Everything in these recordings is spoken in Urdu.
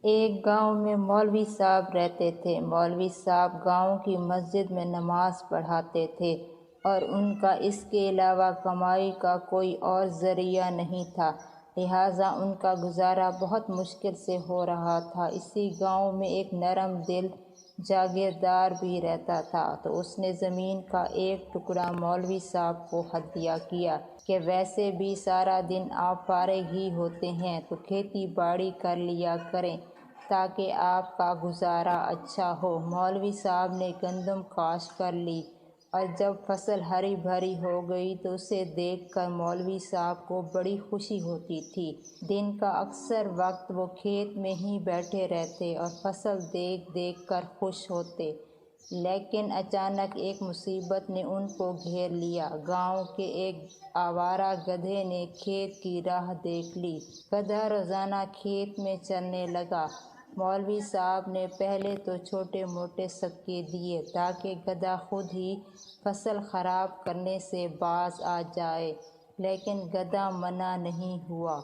ایک گاؤں میں مولوی صاحب رہتے تھے۔ مولوی صاحب گاؤں کی مسجد میں نماز پڑھاتے تھے اور ان کا اس کے علاوہ کمائی کا کوئی اور ذریعہ نہیں تھا، لہٰذا ان کا گزارا بہت مشکل سے ہو رہا تھا۔ اسی گاؤں میں ایک نرم دل جاگیردار بھی رہتا تھا، تو اس نے زمین کا ایک ٹکڑا مولوی صاحب کو ہدیہ کیا کہ ویسے بھی سارا دن آپ فارغ ہی ہوتے ہیں تو کھیتی باڑی کر لیا کریں تاکہ آپ کا گزارا اچھا ہو۔ مولوی صاحب نے گندم کاشت کر لی اور جب فصل ہری بھری ہو گئی تو اسے دیکھ کر مولوی صاحب کو بڑی خوشی ہوتی تھی۔ دن کا اکثر وقت وہ کھیت میں ہی بیٹھے رہتے اور فصل دیکھ دیکھ کر خوش ہوتے، لیکن اچانک ایک مصیبت نے ان کو گھیر لیا۔ گاؤں کے ایک آوارہ گدھے نے کھیت کی راہ دیکھ لی۔ گدھا روزانہ کھیت میں چرنے لگا۔ مولوی صاحب نے پہلے تو چھوٹے موٹے صدقے دیے تاکہ گدھا خود ہی فصل خراب کرنے سے باز آ جائے، لیکن گدھا منع نہیں ہوا۔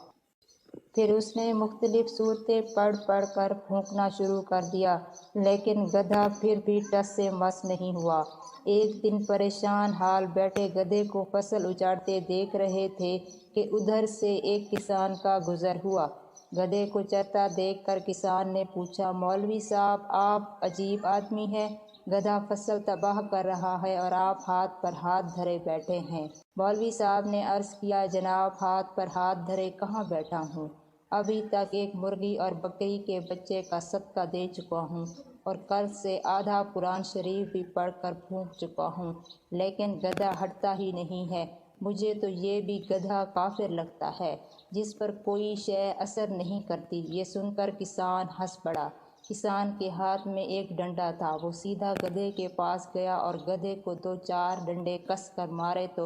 پھر اس نے مختلف صورتیں پڑھ پڑھ کر پھونکنا شروع کر دیا، لیکن گدھا پھر بھی ٹس سے مس نہیں ہوا۔ ایک دن پریشان حال بیٹھے گدھے کو فصل اجاڑتے دیکھ رہے تھے کہ ادھر سے ایک کسان کا گزر ہوا۔ گدھے کو چرتا دیکھ کر کسان نے پوچھا، مولوی صاحب آپ عجیب آدمی ہیں، گدھا فصل تباہ کر رہا ہے اور آپ ہاتھ پر ہاتھ دھرے بیٹھے ہیں۔ مولوی صاحب نے عرض کیا، جناب ہاتھ پر ہاتھ دھرے کہاں بیٹھا ہوں، ابھی تک ایک مرغی اور بکری کے بچے کا صدقہ دے چکا ہوں اور کل سے آدھا قرآن شریف بھی پڑھ کر پھونک چکا ہوں، لیکن گدھا ہٹتا ہی نہیں ہے۔ مجھے تو یہ بھی گدھا کافر لگتا ہے جس پر کوئی شے اثر نہیں کرتی۔ یہ سن کر کسان ہنس پڑا۔ کسان کے ہاتھ میں ایک ڈنڈا تھا، وہ سیدھا گدھے کے پاس گیا اور گدھے کو 2-4 ڈنڈے کس کر مارے تو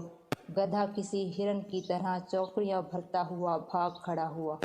گدھا کسی ہرن کی طرح چوکڑیاں بھرتا ہوا بھاگ کھڑا ہوا۔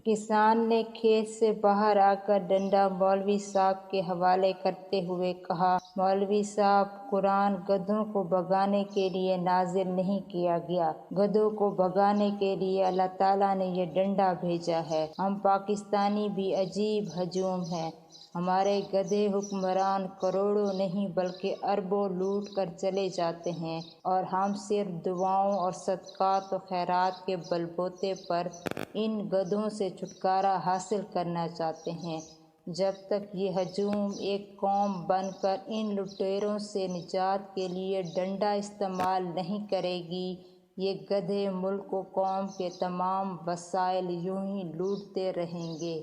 کسان نے کھیت سے باہر آ کر ڈنڈا مولوی صاحب کے حوالے کرتے ہوئے کہا، مولوی صاحب قرآن گدھوں کو بھگانے کے لیے نازل نہیں کیا گیا، گدھوں کو بھگانے کے لیے اللہ تعالیٰ نے یہ ڈنڈا بھیجا ہے۔ ہم پاکستانی بھی عجیب ہجوم ہیں، ہمارے گدھے حکمران کروڑوں نہیں بلکہ اربوں لوٹ کر چلے جاتے ہیں اور ہم صرف دعاؤں اور صدقات و خیرات کے بل بوتے پر ان گدھوں سے چھٹکارا حاصل کرنا چاہتے ہیں۔ جب تک یہ ہجوم ایک قوم بن کر ان لٹیروں سے نجات کے لیے ڈنڈا استعمال نہیں کرے گی، یہ گدھے ملک و قوم کے تمام وسائل یوں ہی لوٹتے رہیں گے۔